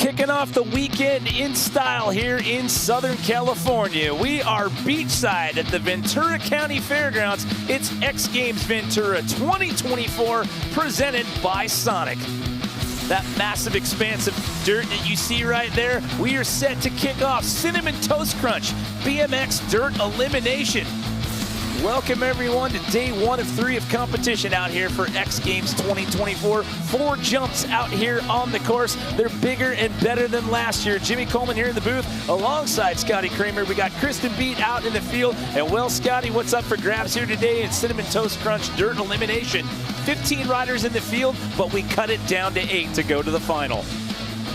Kicking off the weekend in style here in Southern California. We are beachside at the Ventura County Fairgrounds. It's X Games Ventura 2024 presented by Sonic. That massive expanse of dirt that you see right there, we are set to kick off Cinnamon Toast Crunch BMX Dirt Elimination. Welcome everyone to day 1 of 3 of competition out here for X Games 2024. 4 jumps out here on the course. They're bigger and better than last year. Jimmy Coleman here in the booth alongside Scotty Kramer. We got Kristen Beat out in the field. And well, Scotty, what's up for grabs here today in Cinnamon Toast Crunch Dirt Elimination? 15 riders in the field, but we cut it down to 8 to go to the final.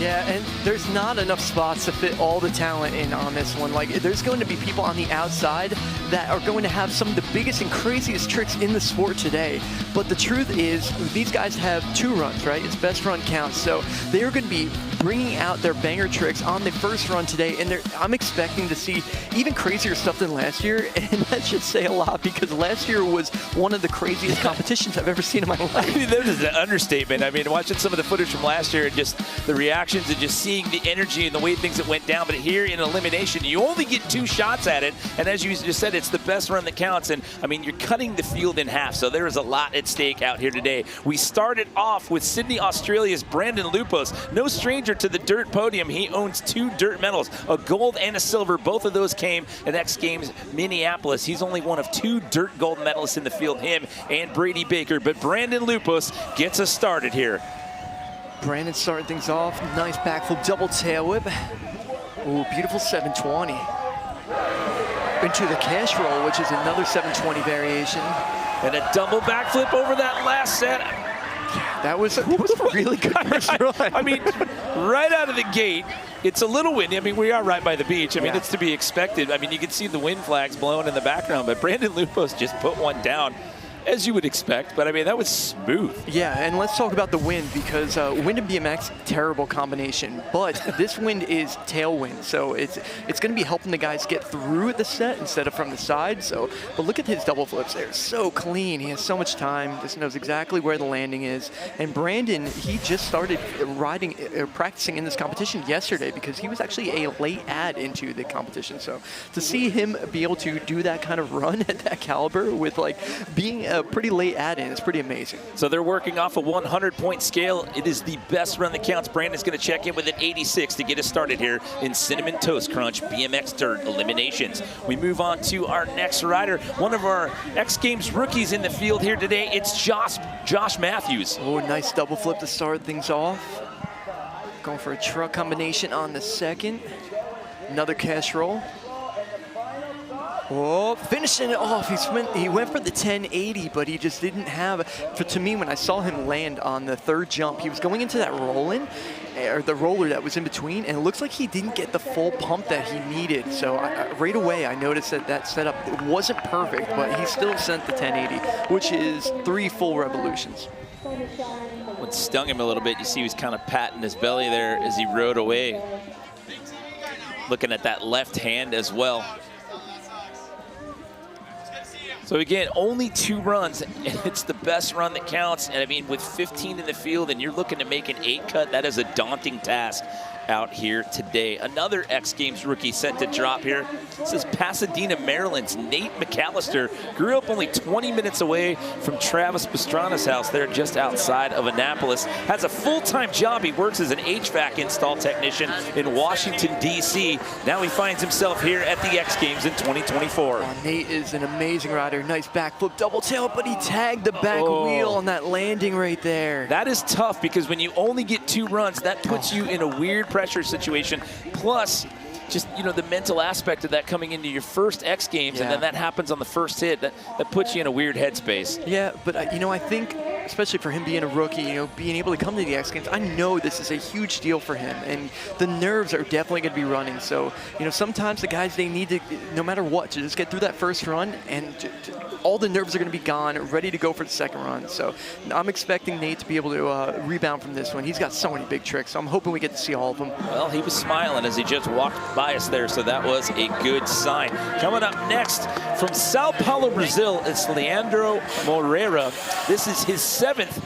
Yeah, and there's not enough spots to fit all the talent in on this one. Like, there's going to be people on the outside that are going to have some of the biggest and craziest tricks in the sport today. But the truth is, these guys have 2 runs, right? It's best run counts. So they are going to be bringing out their banger tricks on the first run today. And I'm expecting to see even crazier stuff than last year. And that should say a lot, because last year was one of the craziest competitions I've ever seen in my life. I mean, that is an understatement. I mean, watching some of the footage from last year and just the reactions and just seeing the energy and the way things that went down. But here in elimination, you only get 2 shots at it. And as you just said, it's the best run that counts. And I mean, you're cutting the field in half. So there is a lot at stake out here today. We started off with Sydney, Australia's Brandon Lupos. No stranger to the dirt podium. He owns 2 dirt medals, a gold and a silver. Both of those came at X Games Minneapolis. He's only one of 2 dirt gold medalists in the field, him and Brady Baker. But Brandon Lupos gets us started here. Brandon starting things off. Nice backflip double tail whip. Ooh, beautiful 720. Into the cash roll, which is another 720 variation. And a double backflip over that last set. That was a really good first run. I mean, right out of the gate, it's a little windy. I mean, we are right by the beach. I mean, it's to be expected. I mean, you can see the wind flags blowing in the background, but Brandon Lupos just put one down, as you would expect. But I mean, that was smooth. Yeah, and let's talk about the wind, because wind and BMX, terrible combination. But this wind is tailwind, so it's going to be helping the guys get through the set instead of from the side. So, but look at his double flips. They're so clean. He has so much time. Just knows exactly where the landing is. And Brandon, he just started riding, practicing in this competition yesterday, because he was actually a late add into the competition. So to see him be able to do that kind of run at that caliber with like being a pretty late add-in, it's pretty amazing. So they're working off a 100-point scale. It is the best run that counts. Brandon's going to check in with an 86 to get us started here in Cinnamon Toast Crunch BMX Dirt Eliminations. We move on to our next rider, one of our X Games rookies in the field here today. It's Josh Matthews. Oh, nice double flip to start things off. Going for a truck combination on the second. Another cash roll. Oh, finishing it off. He went for the 1080, but he just didn't have, to me, when I saw him land on the 3rd jump, he was going into that roll-in, or the roller that was in between, and it looks like he didn't get the full pump that he needed. So right away, I noticed that setup, it wasn't perfect, but he still sent the 1080, which is 3 full revolutions. What stung him a little bit, you see he was kind of patting his belly there as he rode away. Looking at that left hand as well. So again, only 2 runs, and it's the best run that counts. And I mean, with 15 in the field and you're looking to make an 8 cut, that is a daunting task out here today. Another X Games rookie set to drop here. This is Pasadena, Maryland's Nate McAllister. Grew up only 20 minutes away from Travis Pastrana's house there just outside of Annapolis. Has a full-time job. He works as an HVAC install technician in Washington, D.C. Now he finds himself here at the X Games in 2024. Oh, Nate is an amazing rider. Nice backflip double tail, but he tagged the back wheel on that landing right there. That is tough, because when you only get 2 runs, that puts you in a weird pressure situation. Plus, just, you know, the mental aspect of that coming into your first X Games, and then that happens on the first hit, that puts you in a weird headspace. Yeah, but you know, I think, especially for him being a rookie, you know, being able to come to the X Games, I know this is a huge deal for him, and the nerves are definitely going to be running. So, you know, sometimes the guys, they need to, no matter what, to just get through that first run, and all the nerves are going to be gone, ready to go for the second run. So I'm expecting Nate to be able to rebound from this one. He's got so many big tricks, so I'm hoping we get to see all of them. Well, he was smiling as he just walked by us there, so that was a good sign. Coming up next, from Sao Paulo, Brazil, it's Leandro Moreira. This is his 7th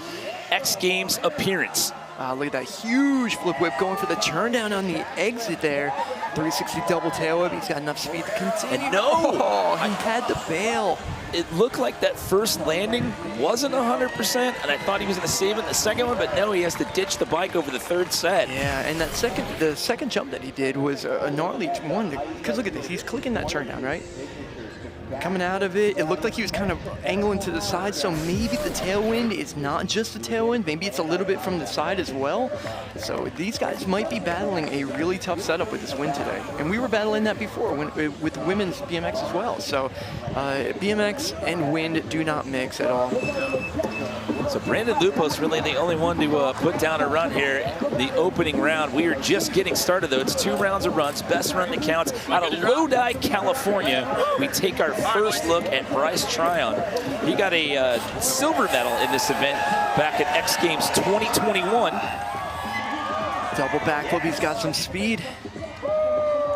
X Games appearance. Look at that huge flip whip going for the turn down on the exit there. 360 double tail whip. He's got enough speed to continue. And no! Oh, he had to bail. It looked like that first landing wasn't 100%, and I thought he was going to save it in the second one, but no, he has to ditch the bike over the third set. Yeah, and the second jump that he did was a gnarly one. Because look at this, he's clicking that turn down, right? Coming out of it, it looked like he was kind of angling to the side, so maybe the tailwind is not just a tailwind, maybe it's a little bit from the side as well. So these guys might be battling a really tough setup with this win today. And we were battling that before with women's BMX as well. So BMX and wind do not mix at all. So Brandon Lupos really the only one to put down a run here. The opening round, we are just getting started though. It's 2 rounds of runs, best run that counts. Out of Lodi, California, we take our first look at Bryce Tryon. He got a silver medal in this event back at X Games 2021. Double backflip, he's got some speed.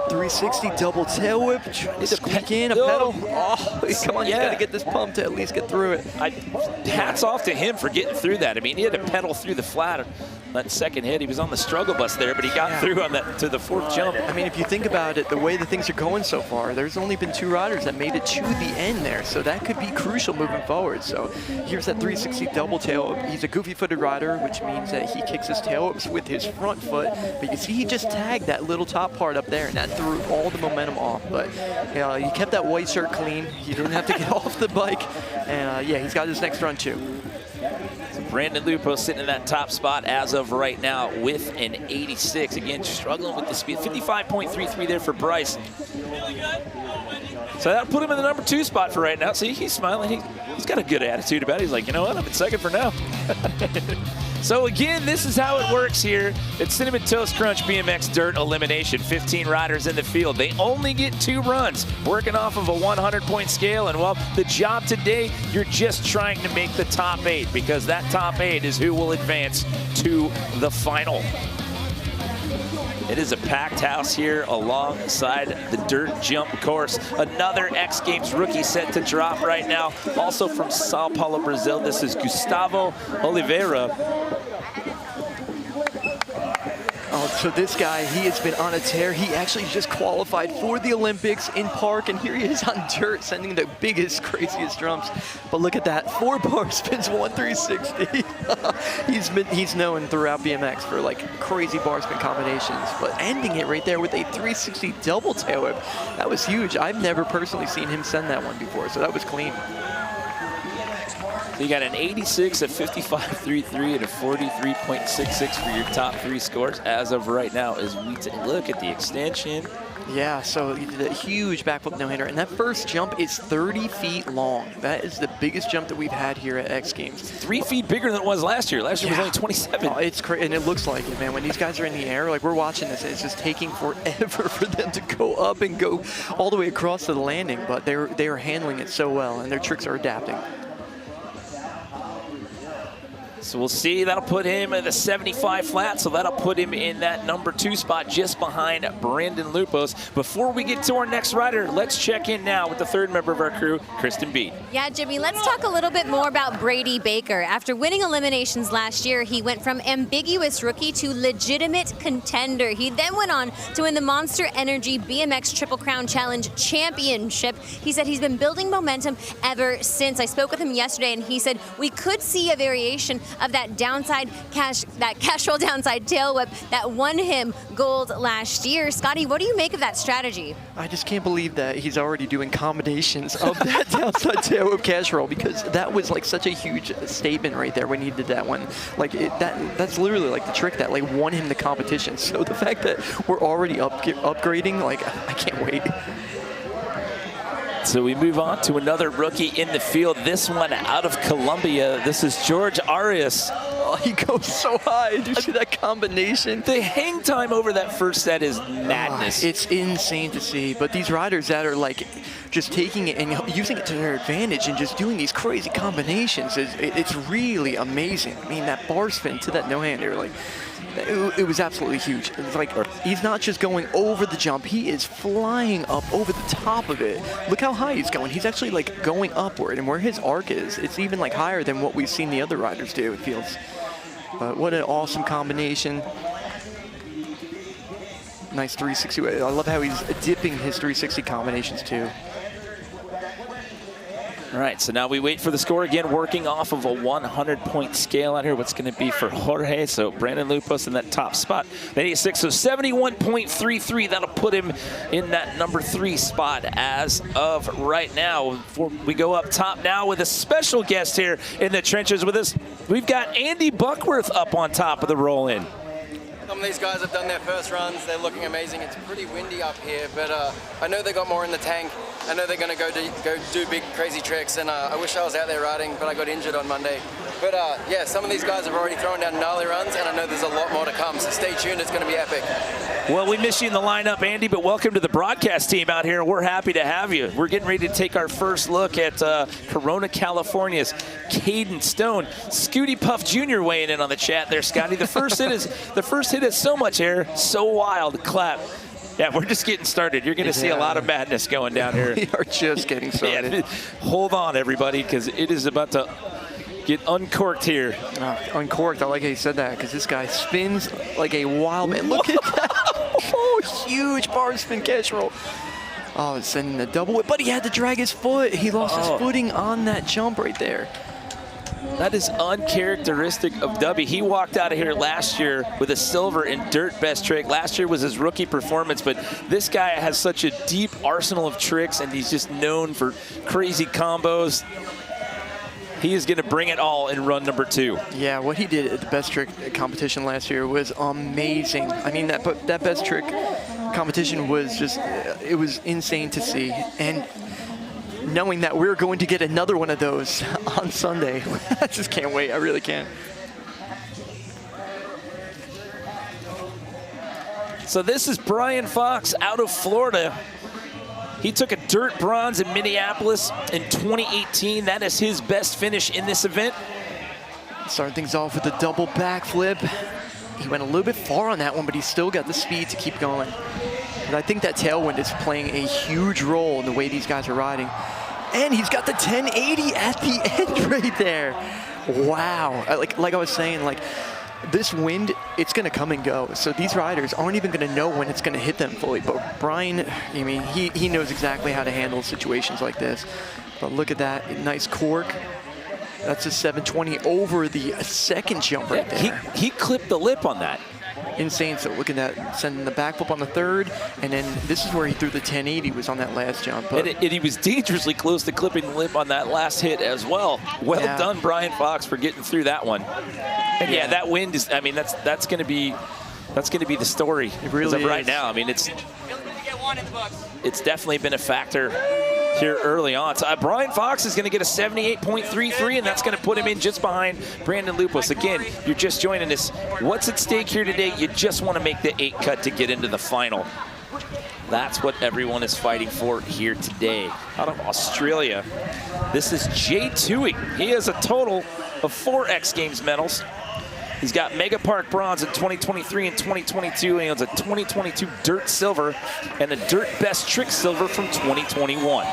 360 double tail whip, trying to squeak in a pedal. Oh, come on, you gotta get this pump to at least get through it. Hats off to him for getting through that. I mean, he had to pedal through the flat. That second hit, he was on the struggle bus there, but he got through on that to the 4th jump. I mean, if you think about it, the way the things are going so far, there's only been 2 riders that made it to the end there, so that could be crucial moving forward. So here's that 360 double tail. He's a goofy-footed rider, which means that he kicks his tail ups with his front foot, but you see he just tagged that little top part up there, and that threw all the momentum off. But he kept that white shirt clean. He didn't have to get off the bike, and yeah, he's got his next run too. Brandon Lupos sitting in that top spot as of right now with an 86. Again, struggling with the speed. 55.33 there for Bryce. So that'll put him in the number 2 spot for right now. See, he's smiling. He's got a good attitude about it. He's like, you know what, I'm in second for now. So again, this is how it works here at Cinnamon Toast Crunch BMX Dirt Elimination. 15 riders in the field. They only get 2 runs, working off of a 100-point scale. And well, the job today, you're just trying to make the top 8, because that top 8 is who will advance to the final. It is a packed house here alongside the dirt jump course. Another X Games rookie set to drop right now. Also from Sao Paulo, Brazil, this is Gustavo Oliveira. Oh, so this guy, he has been on a tear. He actually just qualified for the Olympics in park, and here he is on dirt, sending the biggest, craziest jumps. But look at that, 4-bar spins, 1 360. He's known throughout BMX for like crazy bar spin combinations, but ending it right there with a 360 double tail whip, that was huge. I've never personally seen him send that one before, so that was clean. So you got an 86, a 55.33, and a 43.66 for your top 3 scores as of right now as we look at the extension. Yeah, so he did a huge backflip no-hander, and that first jump is 30 feet long. That is the biggest jump that we've had here at X Games. 3 feet bigger than it was last year. Last year was only 27. Oh, it's crazy, and it looks like it, man. When these guys are in the air, like we're watching this, it's just taking forever for them to go up and go all the way across to the landing, but they are handling it so well, and their tricks are adapting. So we'll see, that'll put him at the 75 flat, so that'll put him in that number 2 spot just behind Brandon Lupos. Before we get to our next rider, let's check in now with the 3rd member of our crew, Kristen Beat. Yeah, Jimmy, let's talk a little bit more about Brady Baker. After winning eliminations last year, he went from ambiguous rookie to legitimate contender. He then went on to win the Monster Energy BMX Triple Crown Challenge Championship. He said he's been building momentum ever since. I spoke with him yesterday, and he said we could see a variation of that casual downside tail whip that won him gold last year. Scotty, what do you make of that strategy? I just can't believe that he's already doing combinations of that downside tail whip cash roll, because that was like such a huge statement right there when he did that one. Like that's literally like the trick that like won him the competition. So the fact that we're already upgrading, like I can't wait. So we move on to another rookie in the field, this one out of Colombia. This is Jorge Arias. Oh, he goes so high. Did you see that combination? The hang time over that first set is madness. It's insane to see, but these riders that are like just taking it and using it to their advantage and just doing these crazy combinations, it's really amazing. I mean, that bar spin to that no-hander, like, it was absolutely huge. It's like he's not just going over the jump, he is flying up over the top of it. Look how high he's going. He's actually like going upward, and where his arc is, it's even like higher than what we've seen the other riders do, it feels. But what an awesome combination. Nice 360. I love how he's dipping his 360 combinations too. All right, so now we wait for the score again, working off of a 100-point scale out here. What's going to be for Jorge? So Brandon Lupos in that top spot, 86. So 71.33. That'll put him in that number 3 spot as of right now. Before we go up top now with a special guest here in the trenches with us, we've got Andy Buckworth up on top of the roll-in. Some of these guys have done their first runs. They're looking amazing. It's pretty windy up here, but I know they got more in the tank. I know they're going to go do big, crazy tricks, and I wish I was out there riding, but I got injured on Monday. But yeah, some of these guys have already thrown down gnarly runs, and I know there's a lot more to come, so stay tuned. It's going to be epic. Well, we miss you in the lineup, Andy, but welcome to the broadcast team out here. We're happy to have you. We're getting ready to take our first look at Corona, California's Caden Stone. Scooty Puff Jr. weighing in on the chat there, Scotty. The first hit is so much air, so wild. Clap. Yeah, we're just getting started. You're going to see a lot of madness going down here. We are just getting started. Yeah, hold on, everybody, because it is about to get uncorked here. Uncorked. I like how you said that, because this guy spins like a wild man. Look at that. Oh, huge bar spin catch roll. Oh, it's sending the double whip, but he had to drag his foot. He lost his footing on that jump right there. That is uncharacteristic of Dubby. He walked out of here last year with a silver in dirt best trick. Last year was his rookie performance, but this guy has such a deep arsenal of tricks, and he's just known for crazy combos. He is going to bring it all in run number 2. Yeah, what he did at the best trick competition last year was amazing. I mean, that best trick competition was just, it was insane to see. And knowing that we're going to get another one of those on Sunday, I just can't wait. I really can't. So this is Brian Fox out of Florida. He took a dirt bronze in Minneapolis in 2018. That is his best finish in this event. Starting things off with a double backflip. He went a little bit far on that one, but he still got the speed to keep going. And I think that tailwind is playing a huge role in the way these guys are riding. And he's got the 1080 at the end right there. Wow. Like I was saying, like, this wind, it's going to come and go. So these riders aren't even going to know when it's going to hit them fully. But Brian, I mean, he knows exactly how to handle situations like this. But look at that, nice cork. That's a 720 over the second jump right there. He clipped the lip on that. Insane. So look at that, sending the backflip on the third, and then this is where he threw the 1080 was on that last jump. And he was dangerously close to clipping the lip on that last hit as well. Well done, Brian Fox, for getting through that one. And yeah, that wind is, I mean, that's going to be the story. It really is. Right now. I mean, it's definitely been a factor here early on. So Brian Fox is going to get a 78.33, and that's going to put him in just behind Brandon Lupos. Again, you're just joining us. What's at stake here today? You just want to make the 8 cut to get into the final. That's what everyone is fighting for here today. Out of Australia, this is Jaie Toohey. He has a total of 4 X Games medals. He's got Mega Park bronze in 2023 and 2022. He owns a 2022 Dirt Silver and a Dirt Best Trick Silver from 2021.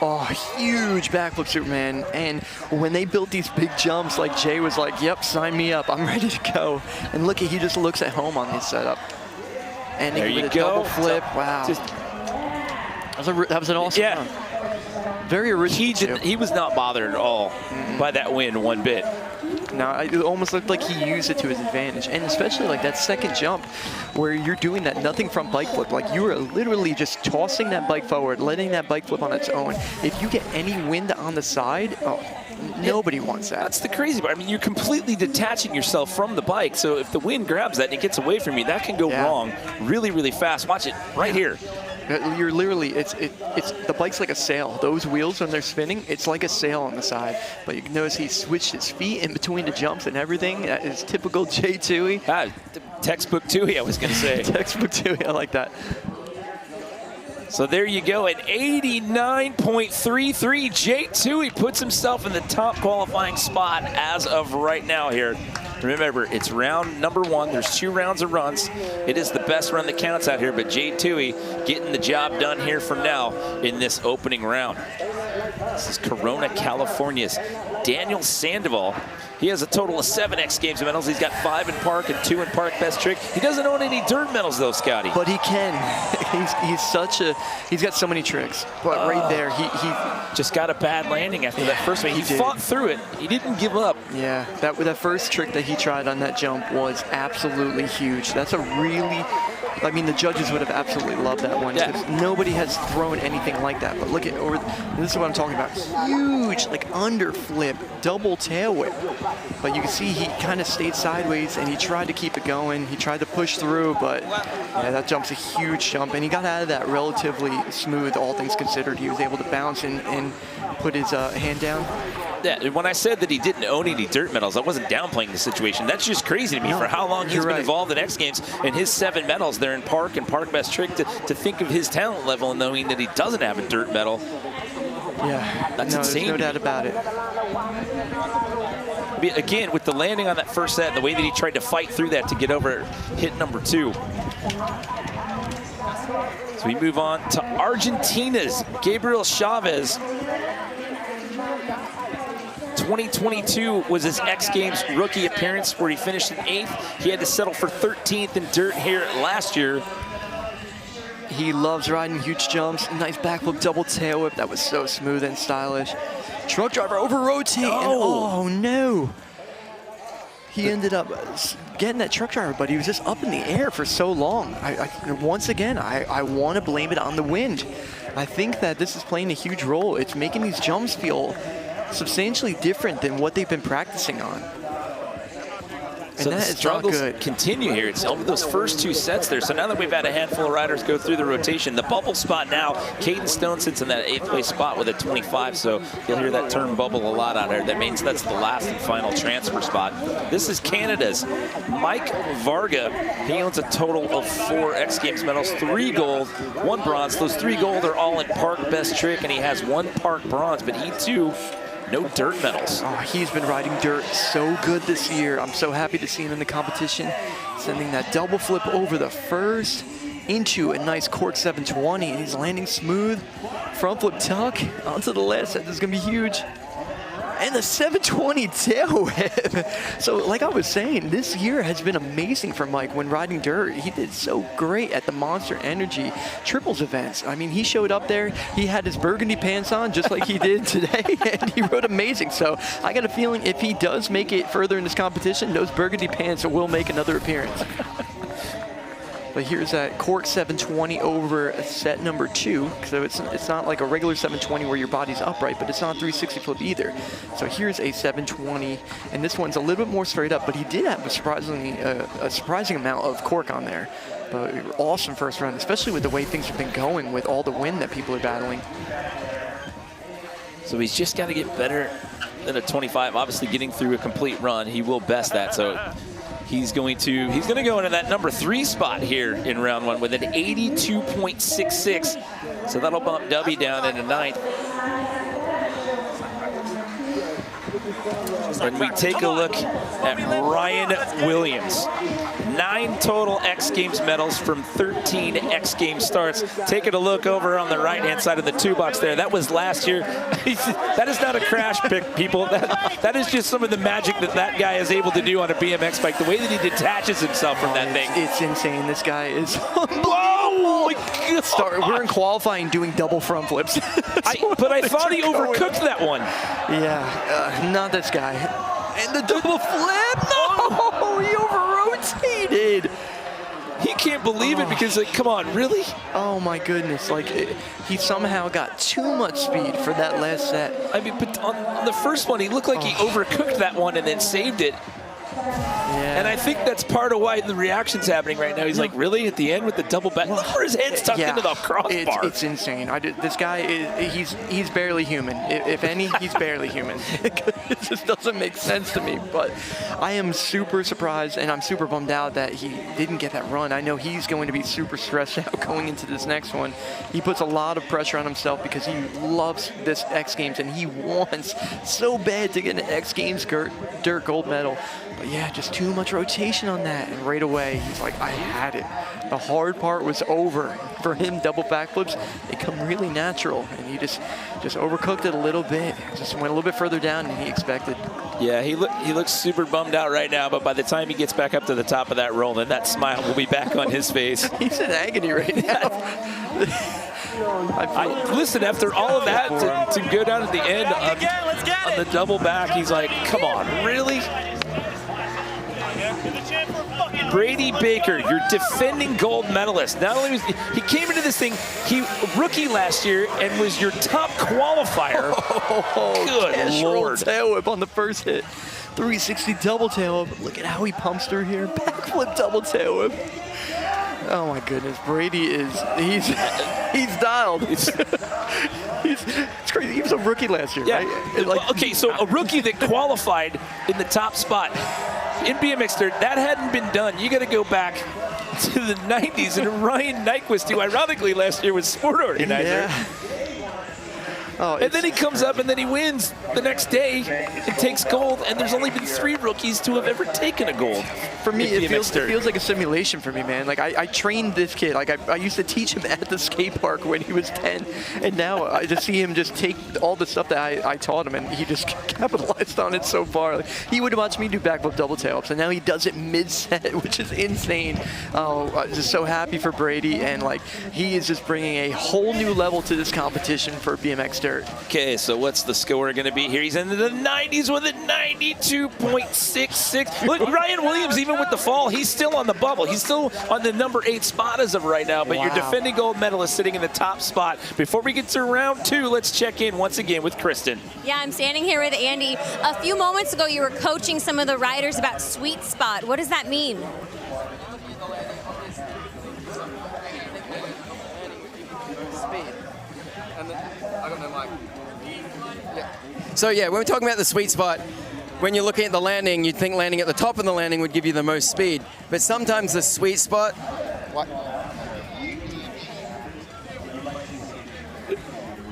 Oh, huge backflip Superman. And when they built these big jumps, like Jay was like, yep, sign me up. I'm ready to go. And look, he just looks at home on this setup. And there you go. Double flip. Wow. That was an awesome run. Very original. He was not bothered at all by that win one bit. No, it almost looked like he used it to his advantage. And especially like that second jump where you're doing that nothing from bike flip. Like you are literally just tossing that bike forward, letting that bike flip on its own. If you get any wind on the side, nobody wants that. That's the crazy part. I mean, you're completely detaching yourself from the bike. So if the wind grabs that and it gets away from you, that can go wrong really, really fast. Watch it right here. You're literally, it's the bike's like a sail. Those wheels, when they're spinning, it's like a sail on the side. But you can notice he switched his feet in between the jumps and everything. That is typical Jaie Toohey. Textbook Toohey, I was going to say. Textbook Toohey, I like that. So there you go, at 89.33, Jaie Toohey puts himself in the top qualifying spot as of right now here. Remember, it's round number 1. There's 2 rounds of runs. It is the best run that counts out here, but Jaie Toohey getting the job done here for now in this opening round. This is Corona, California's Daniel Sandoval. He has a total of 7 X Games medals. He's got 5 in park and 2 in park best trick. He doesn't own any dirt medals though, Scotty. But he can. He's got so many tricks. But right there, he just got a bad landing after that first one. He fought through it. He didn't give up. Yeah, that first trick that he tried on that jump was absolutely huge. That's a really, I mean, the judges would have absolutely loved that one. Because nobody has thrown anything like that. But look at this is what I'm talking about. Huge, like underflip, double tail whip. But you can see he kind of stayed sideways and he tried to keep it going. He tried to push through, but yeah, that jump's a huge jump. And he got out of that relatively smooth, all things considered. He was able to bounce and put his hand down. Yeah, when I said that he didn't own any dirt medals, I wasn't downplaying the situation. That's just crazy to me for how long he's been involved in X Games. And his 7 medals, they're in park and park best trick. To think of his talent level and knowing that he doesn't have a dirt medal. Yeah, that's insane. There's no doubt about it. Again, with the landing on that first set, the way that he tried to fight through that to get over hit number 2. So we move on to Argentina's Gabriel Chavez. 2022 was his X Games rookie appearance where he finished in 8th. He had to settle for 13th in dirt here last year. He loves riding huge jumps. Nice backflip double tail whip. That was so smooth and stylish. Truck driver over rotate. Oh no. He ended up getting that truck driver, but he was just up in the air for so long. Once again, I want to blame it on the wind. I think that this is playing a huge role. It's making these jumps feel substantially different than what they've been practicing on. And so that the is not struggles good. continue here. It's over those first 2 sets there. So now that we've had a handful of riders go through the rotation, the bubble spot now, Caden Stone sits in that 8th place spot with a 25. So you'll hear that term bubble a lot out there. That means that's the last and final transfer spot. This is Canada's Mike Varga. He owns a total of 4 X Games medals, 3 gold, 1 bronze. Those 3 gold are all in park best trick, and he has 1 park bronze, but he too, no dirt medals. Oh, he's been riding dirt so good this year. I'm so happy to see him in the competition, sending that double flip over the first into a nice cork 720, and he's landing smooth. Front flip tuck onto the last set. This is gonna be huge. And the 720 tail whip. So like I was saying, this year has been amazing for Mike when riding dirt. He did so great at the Monster Energy triples events. I mean, he showed up there, he had his burgundy pants on just like he did today, and he rode amazing. So I got a feeling if he does make it further in this competition, those burgundy pants will make another appearance. But here's that cork 720 over set number 2. So it's not like a regular 720 where your body's upright, but it's not a 360 flip either. So here's a 720, and this one's a little bit more straight up, but he did have a surprising amount of cork on there. But awesome first run, especially with the way things have been going with all the wind that people are battling. So he's just got to get better than a 25. Obviously getting through a complete run, he will best that. So he's going to go into that number 3 spot here in round 1 with an 82.66. So that'll bump W down into 9th. And we take a look at Ryan Williams. 9 total X Games medals from 13 X Games starts. Taking a look over on the right-hand side of the 2 box there. That was last year. That is not a crash pick, people. That is just some of the magic that guy is able to do on a BMX bike. The way that he detaches himself from that thing. It's insane. This guy is whoa! We're in qualifying doing double front flips. But I thought he overcooked that one. Yeah, not this guy. And the double flip! No! He over-rotated! He can't believe it because, like, come on, really? Oh my goodness, like, he somehow got too much speed for that last set. I mean, but on the first one, he looked like he overcooked that one and then saved it. Yeah. And I think that's part of why the reaction's happening right now. He's like, really? At the end with the double back? Look where his head's tucked into the crossbar. It's insane. This guy, he's barely human. If any, he's barely human. It just doesn't make sense to me. But I am super surprised, and I'm super bummed out that he didn't get that run. I know he's going to be super stressed out going into this next one. He puts a lot of pressure on himself because he loves this X Games, and he wants so bad to get an X Games dirt gold medal. But yeah, just too much rotation on that. And right away, he's like, I had it. The hard part was over. For him, double backflips, they come really natural. And he just overcooked it a little bit. Just went a little bit further down than he expected. Yeah, he looks super bummed out right now, but by the time he gets back up to the top of that roll, then that smile will be back on his face. He's in agony right now. Listen, after all of that, to go down at the end on the double back, he's like, come on, really? Brady Baker, your defending gold medalist. Not only was he came into this thing, he rookie last year and was your top qualifier. Good Lord. Tail whip on the first hit. 360 double tail whip. Look at how he pumps through here. Backflip double tail whip. Oh my goodness, Brady he's dialed. It's crazy. He was a rookie last year, right? Okay, so a rookie that qualified in the top spot in BMX Dirt, that hadn't been done. You got to go back to the 90s, and Ryan Nyquist, who ironically last year was sport organizer. Yeah. Oh, and then he comes up and then he wins the next day and takes gold, and there's only been 3 rookies to have ever taken a gold. For me, it feels like a simulation for me, man. Like, I trained this kid. Like, I used to teach him at the skate park when he was 10, and now I just see him just take all the stuff that I taught him, and he just capitalized on it so far. Like, he would watch me do backflip double tail ups, and now he does it mid-set, which is insane. Oh, I'm just so happy for Brady, and like, he is just bringing a whole new level to this competition for BMX Dirt. Okay, so what's the score going to be here? He's into the 90s with a 92.66. Look, Ryan Williams, even with the fall, he's still on the bubble. He's still on the number 8 spot as of right now, but your defending gold medalist sitting in the top spot. Before we get to round 2, let's check in once again with Kristen. Yeah, I'm standing here with Andy. A few moments ago, you were coaching some of the riders about sweet spot. What does that mean? So yeah, when we're talking about the sweet spot, when you're looking at the landing, you'd think landing at the top of the landing would give you the most speed. But sometimes the sweet spot,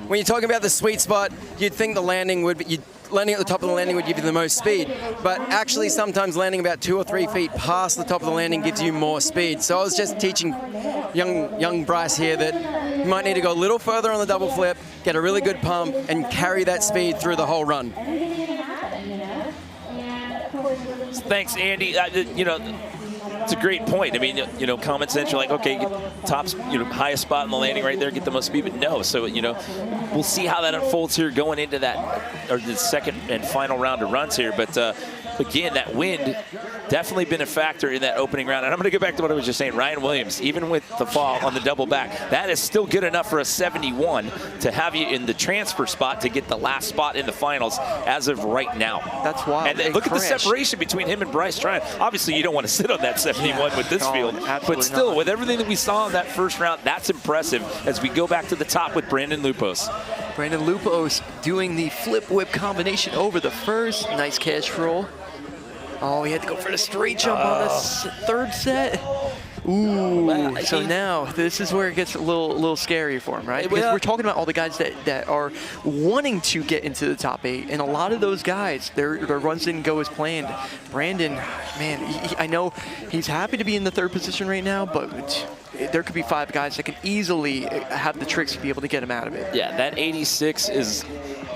when you're talking about the sweet spot, you'd think the landing landing at the top of the landing would give you the most speed. But actually sometimes landing about 2 or 3 feet past the top of the landing gives you more speed. So I was just teaching young Bryce here that you might need to go a little further on the double flip, get a really good pump, and carry that speed through the whole run. Thanks, Andy. You know, it's a great point. I mean, you know, common sense, you're like, okay, get tops, you know, highest spot in the landing right there, get the most speed, but no. So, you know, we'll see how that unfolds here going into that, or the second and final round of runs here. But again, that wind definitely been a factor in that opening round. And I'm going to go back to what I was just saying. Ryan Williams, even with the fall on the double back, that is still good enough for a 71 to have you in the transfer spot to get the last spot in the finals as of right now. That's wild. And look at the separation between him and Bryce Tryon. Obviously, you don't want to sit on that 71 with this field, but still, with everything that we saw in that first round, that's impressive as we go back to the top with Brandon Lupos. Brandon Lupos doing the flip whip combination over the first. Nice cash roll. Oh, he had to go for the straight jump on the third set. Ooh, so now this is where it gets a little scary for him, right? Because we're talking about all the guys that are wanting to get into the top 8, and a lot of those guys, their runs didn't go as planned. Brandon, man, I know he's happy to be in the 3rd position right now, but there could be 5 guys that can easily have the tricks to be able to get him out of it. Yeah, that 86 is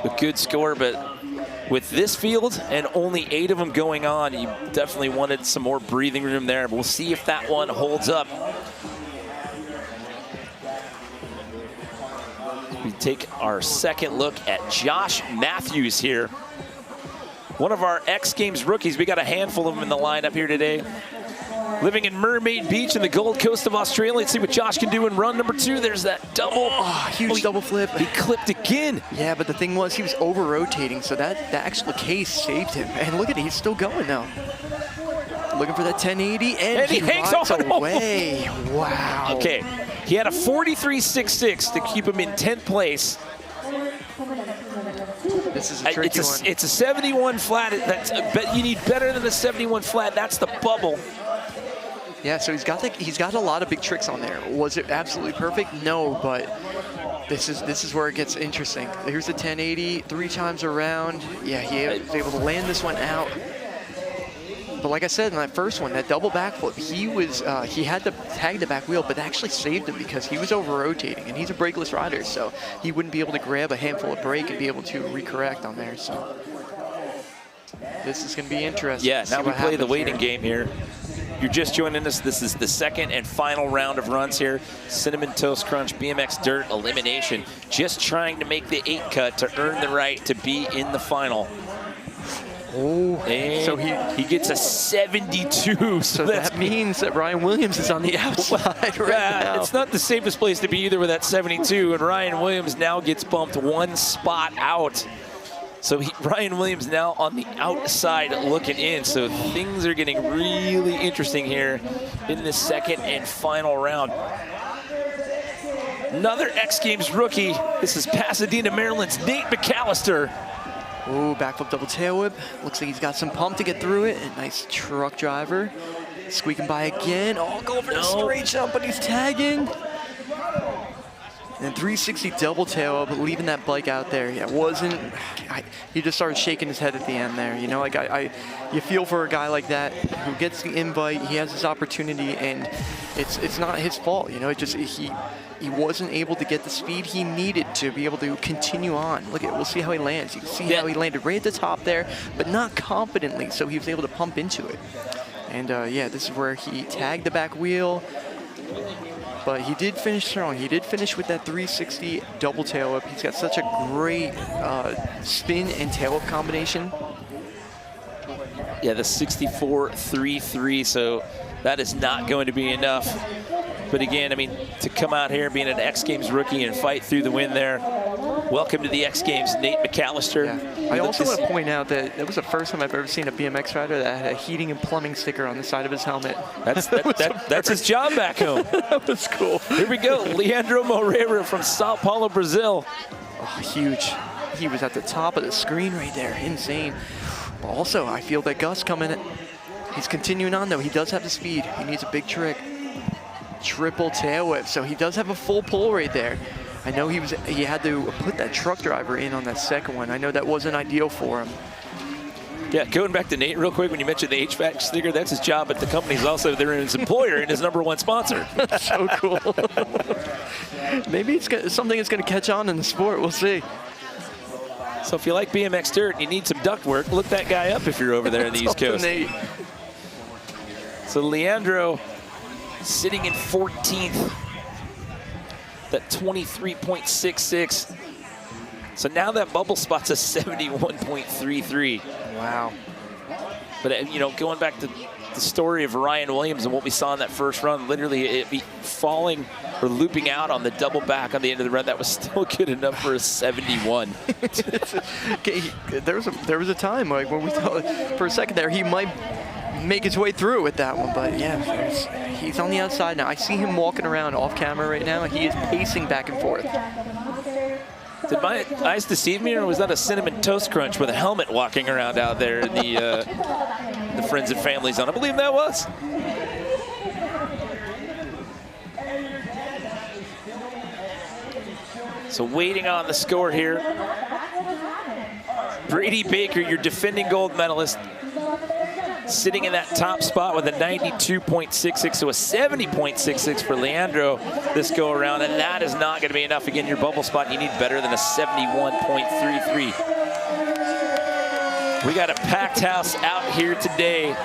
a good score, but with this field and only 8 of them going on, you definitely wanted some more breathing room there. We'll see if that one holds up. We take our second look at Josh Matthews here. One of our X Games rookies. We got a handful of them in the lineup here today. Living in Mermaid Beach in the Gold Coast of Australia. Let's see what Josh can do in run number 2. There's that double. Huge double flip. He clipped again. Yeah, but the thing was he was over-rotating, so that actual case saved him. And look at it, he's still going now. Looking for that 1080, and he hangs on away. Wow. Okay, he had a 43.66 to keep him in 10th place. This is a tricky one. It's a 71 flat. You need better than a 71 flat. That's the bubble. Yeah, so he's got a lot of big tricks on there. Was it absolutely perfect? No, but this is where it gets interesting. Here's the 1080, 3 times around. Yeah, he was able to land this one out. But like I said in that first one, that double backflip, he had to tag the back wheel, but actually saved him because he was over-rotating, and he's a brakeless rider, so he wouldn't be able to grab a handful of brake and be able to recorrect on there. So this is going to be interesting. Yeah, now we play the waiting game here. You're just joining us. This is the second and final round of runs here. Cinnamon Toast Crunch BMX Dirt Elimination. Just trying to make the 8 cut to earn the right to be in the final. Oh, and so he gets a 72. So that means that Ryan Williams is on the outside right now. It's not the safest place to be either with that 72, and Ryan Williams now gets bumped 1 spot out. So Ryan Williams now on the outside looking in. So things are getting really interesting here in the second and final round. Another X Games rookie. This is Pasadena, Maryland's Nate McAllister. Ooh, backflip double tail whip. Looks like he's got some pump to get through it. A nice truck driver. Squeaking by again. Oh, going for the straight jump, but he's tagging. And 360 double tail up, leaving that bike out there. Yeah, he just started shaking his head at the end there. You know, like you feel for a guy like that who gets the invite, he has this opportunity, and it's not his fault. You know, it just, he wasn't able to get the speed he needed to be able to continue on. Look we'll see how he lands. You can see how he landed right at the top there, but not confidently, so he was able to pump into it. And yeah, this is where he tagged the back wheel. But he did finish strong. He did finish with that 360 double tail up. He's got such a great spin and tail up combination. Yeah, the 64.33, so that is not going to be enough. But again, I mean, to come out here being an X Games rookie and fight through the win there, welcome to the X Games, Nate McAllister. Yeah. I also want to point out that it was the first time I've ever seen a BMX rider that had a heating and plumbing sticker on the side of his helmet. That's his job back home. That was cool. Here we go, Leandro Moreira from Sao Paulo, Brazil. Oh, huge. He was at the top of the screen right there, insane. But also, I feel that Gus coming. He's continuing on though. He does have the speed. He needs a big trick. Triple tail whip, so he does have a full pull right there. I know he had to put that truck driver in on that second one. I know that wasn't ideal for him. Yeah, going back to Nate real quick, when you mentioned the HVAC sticker, that's his job, but the company's also his employer and his #1 sponsor. So cool. Maybe it's something that's going to catch on in the sport. We'll see. So if you like BMX Dirt and you need some duct work, look that guy up if you're over there in the East Coast. Nate. So Leandro sitting in 14th, that 23.66. So now that bubble spot's a 71.33. Wow. But you know, going back to the story of Ryan Williams and what we saw in that first run, literally it be falling or looping out on the double back on the end of the run, that was still good enough for a 71. There was a time like when we thought for a second there he might make his way through with that one, but yeah, he's on the outside now. I see him walking around off camera right now. He is pacing back and forth. Did my eyes deceive me, or was that a Cinnamon Toast Crunch with a helmet walking around out there in the Friends and Family Zone? I believe that was. So waiting on the score here. Brady Baker, your defending gold medalist, sitting in that top spot with a 92.66, so a 70.66 for Leandro this go around, and that is not going to be enough. Again, your bubble spot, you need better than a 71.33. We got a packed house out here today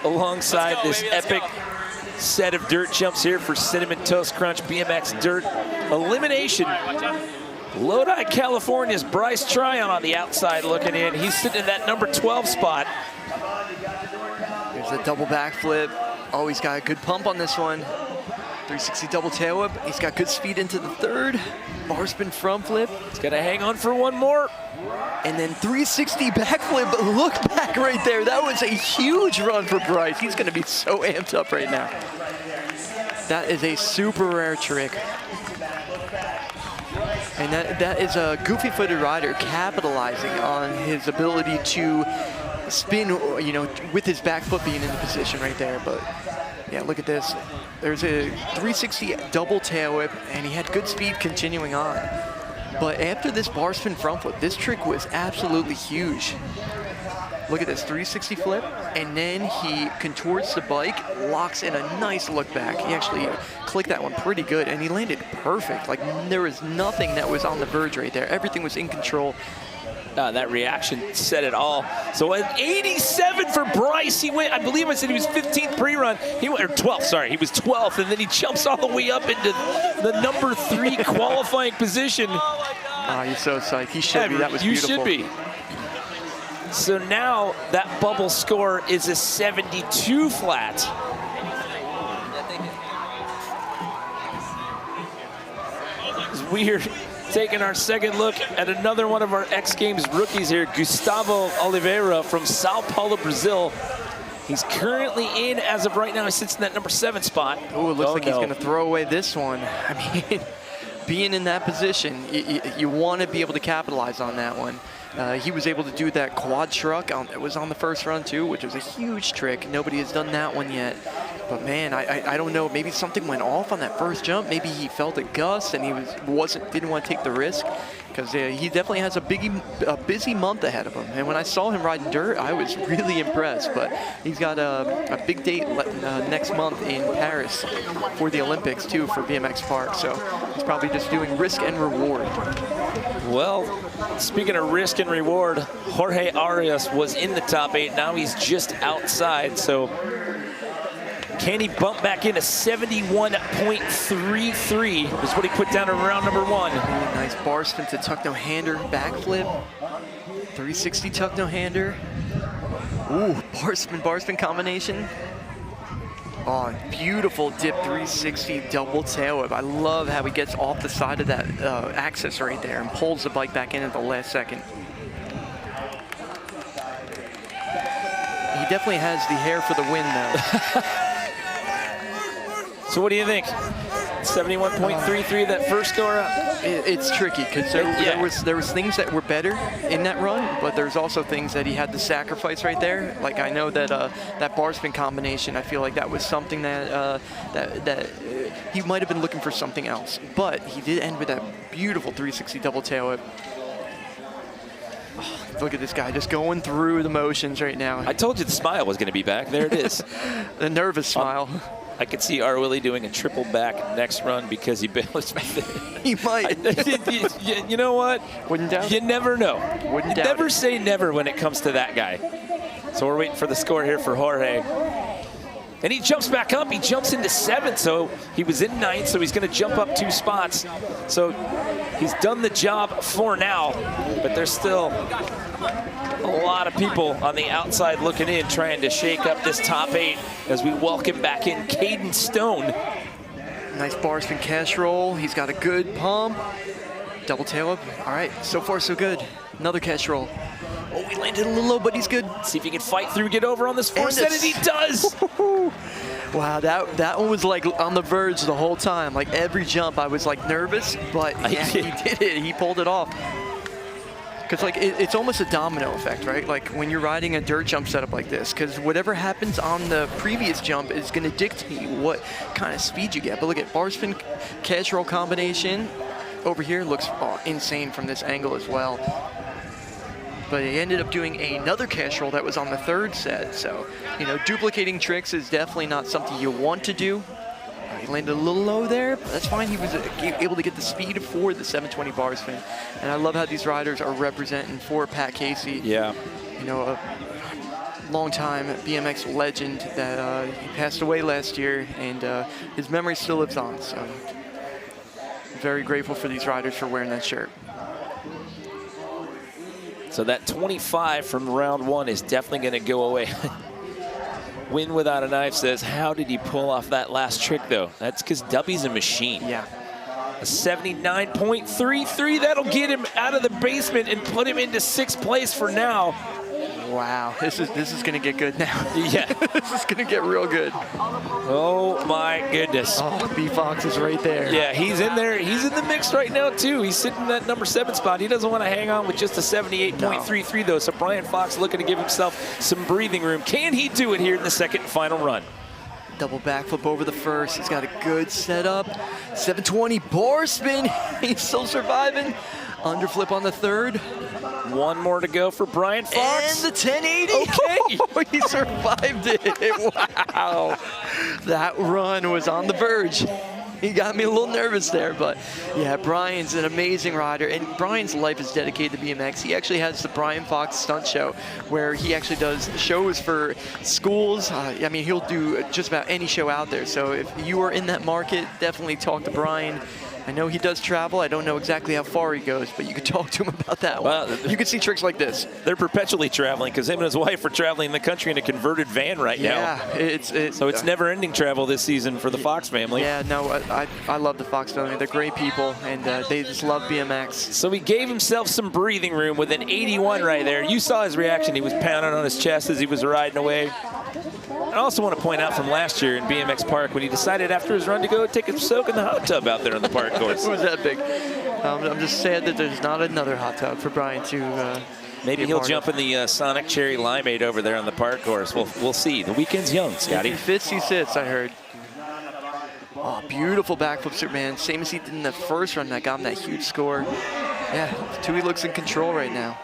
alongside this epic set of dirt jumps here for Cinnamon Toast Crunch BMX Dirt Elimination. Lodi, California's Bryce Tryon on the outside looking in. He's sitting in that number 12 spot. There's a double backflip. Oh, he's got a good pump on this one. 360 double tail whip. He's got good speed into the third. Bar spin front flip. He's got to hang on for one more. And then 360 backflip. Look back right there. That was a huge run for Bryce. He's going to be so amped up right now. That is a super rare trick. And that is a goofy-footed rider capitalizing on his ability to spin, you know, with his back foot being in the position right there. But yeah, look at this. There's a 360 double tail whip, and he had good speed continuing on. But after this bar spin front flip, this trick was absolutely huge. Look at this, 360 flip, and then he contours the bike, locks in a nice look back. He actually clicked that one pretty good, and he landed perfect. Like, there was nothing that was on the verge right there. Everything was in control. That reaction said it all. So at 87 for Bryce, he went, I believe I said he was 15th pre-run. He went, or 12th, sorry, he was 12th, and then he jumps all the way up into the number 3 qualifying position. Oh, he's so psyched. He should be. That was beautiful. You should be. So now that bubble score is a 72 flat. It's weird. Taking our second look at another one of our X Games rookies here, Gustavo Oliveira from Sao Paulo, Brazil. He's currently in, as of right now, he sits in that number 7 spot. Oh, it looks like he's gonna throw away this one. I mean, being in that position, you want to be able to capitalize on that one. He was able to do that quad truck. It was on the first run too, which was a huge trick. Nobody has done that one yet. But man, I don't know. Maybe something went off on that first jump. Maybe he felt a gust and he didn't want to take the risk, because he definitely has a busy month ahead of him. And when I saw him riding dirt, I was really impressed. But he's got a big date next month in Paris for the Olympics too, for BMX Park. So he's probably just doing risk and reward. Well, speaking of risk and reward, Jorge Arias was in the top 8. Now he's just outside. So can he bump back into 71.33 is what he put down in round number 1. Nice bar spin to tuck no-hander backflip. 360 tuck no-hander. Ooh, bar spin combination. Oh, beautiful dip 360 double tail whip. I love how he gets off the side of that axis right there and pulls the bike back in at the last second. He definitely has the hair for the win, though. So what do you think? 71.33 that first go around? It's tricky, because there was things that were better in that run, but there's also things that he had to sacrifice right there. Like, I know that that bar spin combination, I feel like that was something that he might have been looking for something else. But he did end with that beautiful 360 double tail whip. Oh, look at this guy just going through the motions right now. I told you the smile was going to be back. There it is. The nervous smile. I could see R. Willie doing a triple back next run because he balanced. He might. You know what? Wouldn't doubt. You never know. Wouldn't doubt. Never say never when it comes to that guy. So we're waiting for the score here for Jorge. And he jumps back up. He jumps into 7th. So he was in 9th. So he's going to jump up 2 spots. So he's done the job for now. But there's still a lot of people on the outside looking in, trying to shake up this top 8 as we welcome back in Caden Stone. Nice bar spin cash roll. He's got a good pump. Double tail up. All right, so far so good. Another cash roll. Oh, he landed a little low, but he's good. See if he can fight through, get over on this fourth set, and he does. Wow, that one was like on the verge the whole time. Like every jump, I was like nervous, but yeah, he did it. He pulled it off. Because like it's almost a domino effect, right? Like when you're riding a dirt jump setup like this, because whatever happens on the previous jump is going to dictate what kind of speed you get. But look at bar spin cash roll combination over here looks insane from this angle as well. But he ended up doing another cash roll that was on the 3rd set. So, you know, duplicating tricks is definitely not something you want to do. He landed a little low there, but that's fine. He was able to get the speed for the 720 bar spin. And I love how these riders are representing for Pat Casey. Yeah. You know, a long-time BMX legend that he passed away last year, and his memory still lives on. So very grateful for these riders for wearing that shirt. So that 25 from round 1 is definitely going to go away. Win Without a Knife says, how did he pull off that last trick, though? That's because Dubby's a machine. Yeah. A 79.33, that'll get him out of the basement and put him into 6th place for now. Wow, this is gonna get good now. Yeah. This is gonna get real good. Oh my goodness. Oh, B-Fox is right there. Yeah, he's in there. He's in the mix right now too. He's sitting in that number 7 spot. He doesn't want to hang on with just a 78.33 though. So Brian Fox looking to give himself some breathing room. Can he do it here in the 2nd and final run? Double backflip over the first. He's got a good setup. 720 bar spin. He's still surviving. Underflip on the third. One more to go for Brian Fox. And the 1080. Okay. Oh, he survived it. Wow. That run was on the verge. He got me a little nervous there, but yeah, Brian's an amazing rider, and Brian's life is dedicated to BMX. He actually has the Brian Fox Stunt Show, where he actually does shows for schools. I mean, he'll do just about any show out there. So if you are in that market, definitely talk to Brian. I know he does travel. I don't know exactly how far he goes, but you could talk to him about that one. Well, you can see tricks like this. They're perpetually traveling because him and his wife are traveling the country in a converted van right now. Yeah, so it's never-ending travel this season for the Fox family. Yeah, no, I love the Fox family. They're great people, and they just love BMX. So he gave himself some breathing room with an 81 right there. You saw his reaction. He was pounding on his chest as he was riding away. I also want to point out from last year in BMX Park when he decided after his run to go take a soak in the hot tub out there on the park course. It was that big. I'm just sad that there's not another hot tub for Brian to maybe he'll jump in the Sonic Cherry Limeade over there on the park course. We'll see. The weekend's young, Scotty. If he fits, he sits, I heard. Oh, beautiful backflip Superman. Same as he did in the first run that got him that huge score. Yeah, Toohey looks in control right now.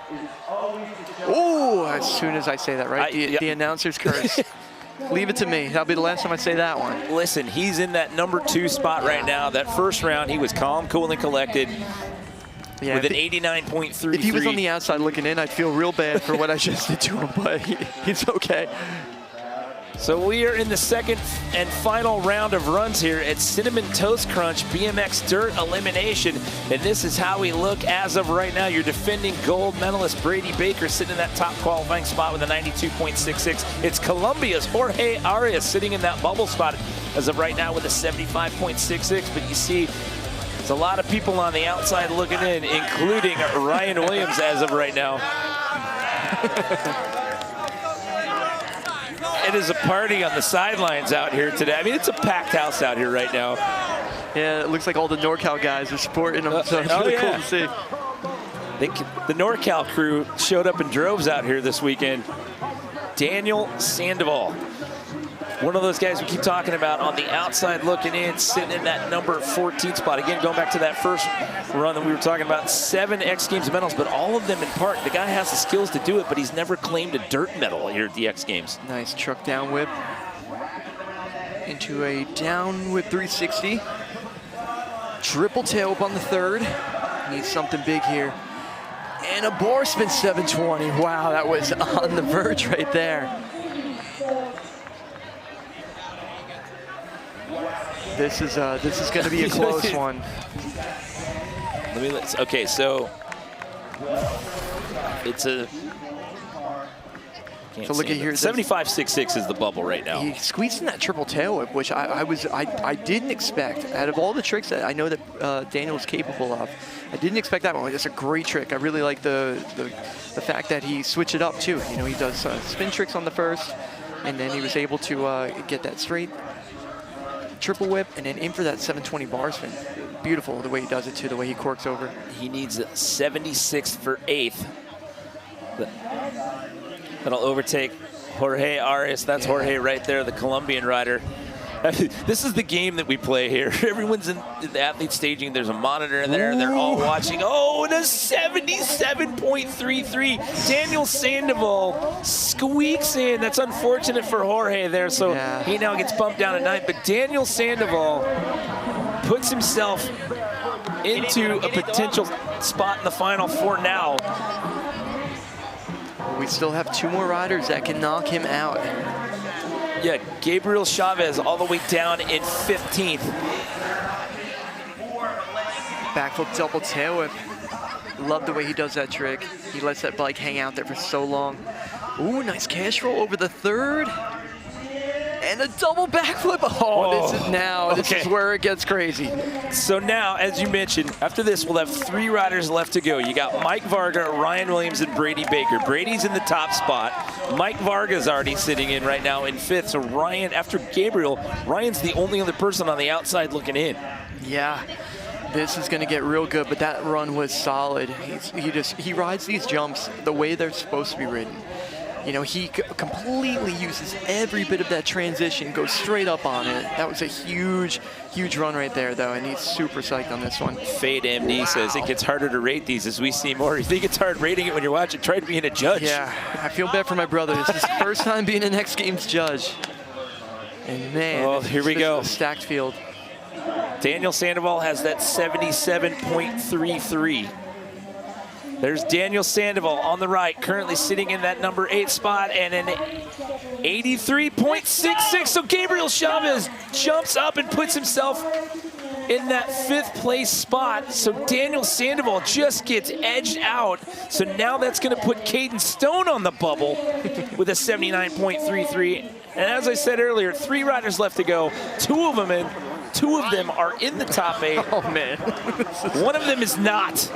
Oh, as soon as I say that, right? The announcer's curse. Leave it to me. That'll be the last time I say that one. Listen, he's in that #2 spot right now. That first round, he was calm, cool, and collected with an 89.33. If he was on the outside looking in, I'd feel real bad for what I just did to him, but he's okay. So we are in the second and final round of runs here at Cinnamon Toast Crunch BMX Dirt Elimination. And this is how we look as of right now. Your defending gold medalist Brady Baker sitting in that top qualifying spot with a 92.66. It's Colombia's Jorge Arias sitting in that bubble spot as of right now with a 75.66. But you see, there's a lot of people on the outside looking in, including Ryan Williams as of right now. It is a party on the sidelines out here today. I mean, it's a packed house out here right now. Yeah, it looks like all the NorCal guys are supporting them, so it's really cool to see. The NorCal crew showed up in droves out here this weekend. Daniel Sandoval, one of those guys we keep talking about on the outside looking in, sitting in that #14 spot. Again, going back to that first run that we were talking about, 7 X Games medals, but all of them in park. The guy has the skills to do it, but he's never claimed a dirt medal here at the X Games. Nice truck down whip into a down whip 360. Triple tail whip on the third. Needs something big here. And a bar spin 720. Wow, that was on the verge right there. This is going to be a close one. Okay, so it's a. So look at here. 75.66 is the bubble right now. He squeezed in that triple tail whip, which I didn't expect. Out of all the tricks that I know that Daniel is capable of, I didn't expect that one. It's a great trick. I really like the fact that he switched it up too. You know, he does spin tricks on the first, and then he was able to get that straight triple whip and then in for that 720 bar spin. Beautiful the way he does it too, the way he corks over. He needs a 76th for 8th. That'll overtake Jorge Arias. That's Jorge right there, the Colombian rider. This is the game that we play here. Everyone's in the athlete staging. There's a monitor in there. They're all watching. Oh, and a 77.33. Daniel Sandoval squeaks in. That's unfortunate for Jorge there. So he now gets bumped down to 9th. But Daniel Sandoval puts himself into a potential spot in the Final Four now. We still have 2 more riders that can knock him out. Yeah, Gabriel Chavez all the way down in 15th. Backflip double tail whip. Love the way he does that trick. He lets that bike hang out there for so long. Ooh, nice cash roll over the third. And a double backflip. Oh, this is where it gets crazy. So now, as you mentioned, after this, we'll have 3 riders left to go. You got Mike Varga, Ryan Williams, and Brady Baker. Brady's in the top spot. Mike Varga's already sitting in right now in 5th. So Ryan, after Gabriel, Ryan's the only other person on the outside looking in. Yeah. This is going to get real good, but that run was solid. He rides these jumps the way they're supposed to be ridden. you know, he completely uses every bit of that transition, goes straight up on it. That was a huge, huge run right there, though, and he's super psyched on this one. Fade MD says it gets harder to rate these as we see more. You think it's hard rating it when you're watching? Try being a judge. Yeah, I feel bad for my brother. This is his first time being an X Games judge. And man, oh, here we go. A stacked field. Daniel Sandoval has that 77.33. There's Daniel Sandoval on the right, currently sitting in that number 8 spot, and an 83.66. So Gabriel Chavez jumps up and puts himself in that 5th place spot. So Daniel Sandoval just gets edged out. So now that's going to put Caden Stone on the bubble with a 79.33. And as I said earlier, 3 riders left to go. 2 of them are in the top 8. Oh man. One of them is not.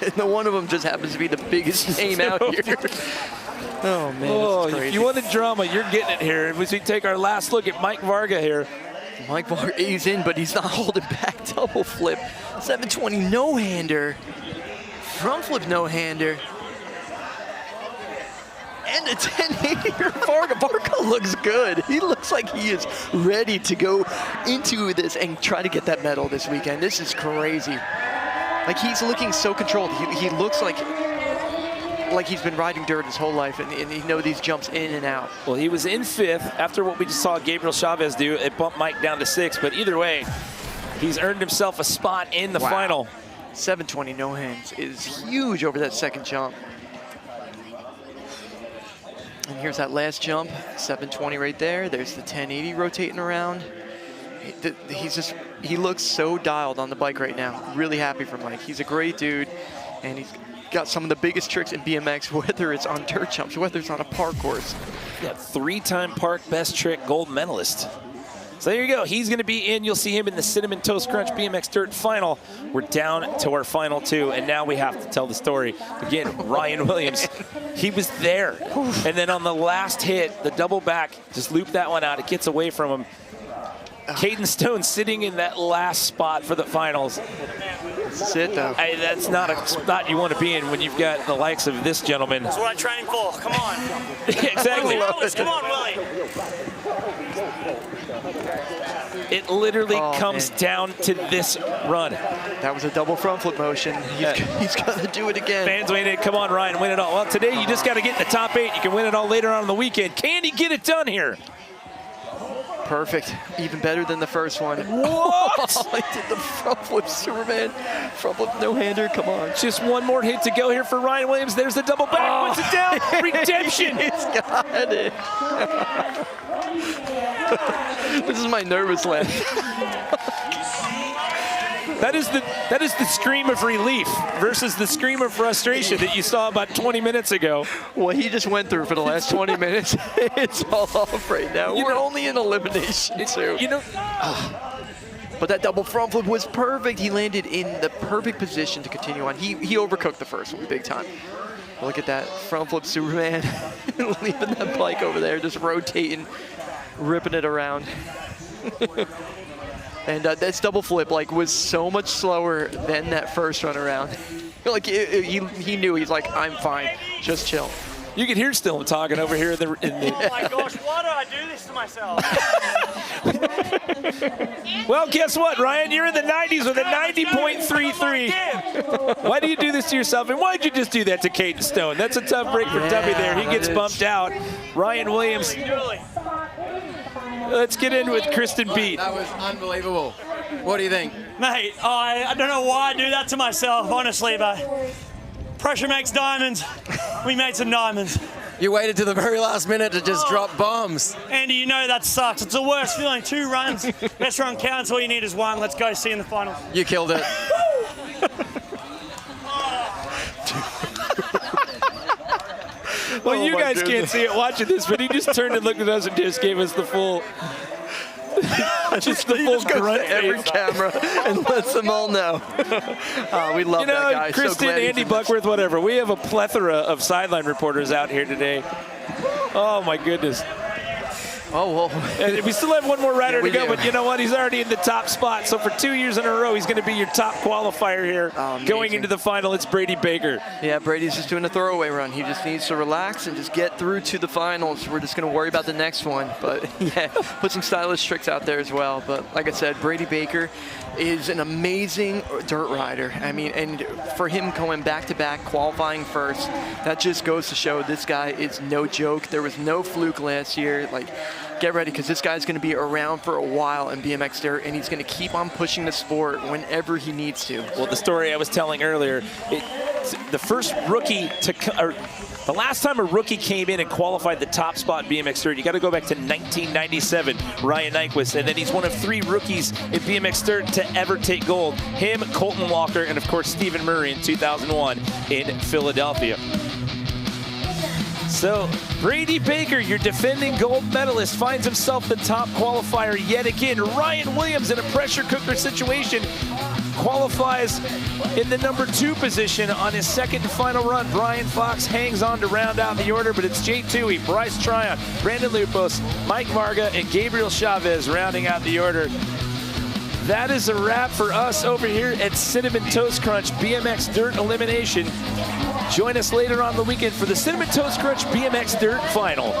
And the one of them just happens to be the biggest name out here. Oh man, oh, this is crazy. If you wanted drama, you're getting it here. As we take our last look at Mike Varga here. Mike Varga is in, but he's not holding back. Double flip, 720 no-hander, front flip no-hander, and a 1080 Varga. Varga looks good. He looks like he is ready to go into this and try to get that medal this weekend. This is crazy. Like, he's looking so controlled. He looks like he's been riding dirt his whole life, and he knows these jumps in and out. Well, he was in 5th after what we just saw Gabriel Chavez do. It bumped Mike down to 6th, but either way, he's earned himself a spot in the final. 720 no hands is huge over that 2nd jump. And here's that last jump, 720 right there. There's the 1080 rotating around. He looks so dialed on the bike right now. Really happy for Mike. He's a great dude, and he's got some of the biggest tricks in BMX, whether it's on dirt jumps, whether it's on a park course. Yeah, 3-time park best trick gold medalist. So there you go. He's going to be in. You'll see him in the Cinnamon Toast Crunch BMX Dirt final. We're down to our final 2, and now we have to tell the story. Again, Ryan Williams, he was there. And then on the last hit, the double back, just looped that one out. It gets away from him. Caden Stone sitting in that last spot for the finals. That's it, though. Hey, that's not a spot you want to be in when you've got the likes of this gentleman. That's what I trained for. Come on. Exactly. Come on, Willie. It literally comes down to this run. That was a double front flip motion. He's got to do it again. Fans waiting. Come on, Ryan, win it all. Well, today you just got to get in the top 8. You can win it all later on in the weekend. Can he get it done here? Perfect. Even better than the first one. What? Oh, I did the front flip Superman. Front flip no-hander. Come on. Just one more hit to go here for Ryan Williams. There's the double back. Puts it down. Redemption. He's got it. This is my nervous laugh. That is the scream of relief versus the scream of frustration that you saw about 20 minutes ago. What he just went through for the last 20 minutes, it's all off right now. We're only in elimination, too. You know, but that double front flip was perfect. He landed in the perfect position to continue on. He overcooked the first one big time. Look at that front flip Superman, leaving that bike over there, just rotating, ripping it around. And this double flip was so much slower than that first run around. He knew. He's like, I'm fine, just chill. You can hear Stillman talking over here in the Oh my gosh, why do I do this to myself? Well, guess what, Ryan? You're in the 90s with a 90.33. Why do you do this to yourself? And why'd you just do that to Caden Stone? That's a tough break for Tubby there. He gets bumped out. Ryan Williams. Let's get in with Kristen Beat. That was unbelievable. What do you think? Mate, I don't know why I do that to myself, honestly, but pressure makes diamonds. We made some diamonds. You waited to the very last minute to just drop bombs. Andy, you know that sucks. It's the worst feeling. 2 runs. Best run counts. All you need is 1. Let's go see you in the finals. You killed it. Well, you guys can't see it watching this, but he just turned and looked at us and just gave us the full, just the full grunt to every face. camera and lets them all know. We love that guy. Kristen, so Andy Buckworth, whatever. We have a plethora of sideline reporters out here today. Oh my goodness. Oh, well. And we still have one more rider Yeah, we to go, do. but you know what? He's already in the top spot. So for 2 years in a row, he's going to be your top qualifier here. Oh, going into the final, it's Brady Baker. Yeah, Brady's just doing a throwaway run. He just needs to relax and just get through to the finals. We're just going to worry about the next one. But yeah, put some stylish tricks out there as well. But like I said, Brady Baker is an amazing dirt rider. I mean, and for him going back-to-back, qualifying first, that just goes to show this guy is no joke. There was no fluke last year. Like, get ready, because this guy's going to be around for a while in BMX Dirt, and he's going to keep on pushing the sport whenever he needs to. Well, the story I was telling earlier, the first rookie to, the last time a rookie came in and qualified the top spot in BMX Dirt, you got to go back to 1997, Ryan Nyquist, and then he's one of 3 rookies in BMX Dirt to ever take gold. Him, Colton Walker, and of course Stephen Murray in 2001 in Philadelphia. So Brady Baker, your defending gold medalist, finds himself the top qualifier yet again. Ryan Williams in a pressure cooker situation qualifies in the number 2 position on his second and final run. Brian Fox hangs on to round out the order, but it's Jaie Toohey, Bryce Tryon, Brandon Lupos, Mike Varga, and Gabriel Chavez rounding out the order. That is a wrap for us over here at Cinnamon Toast Crunch BMX Dirt Elimination. Join us later on the weekend for the Cinnamon Toast Crunch BMX Dirt Final.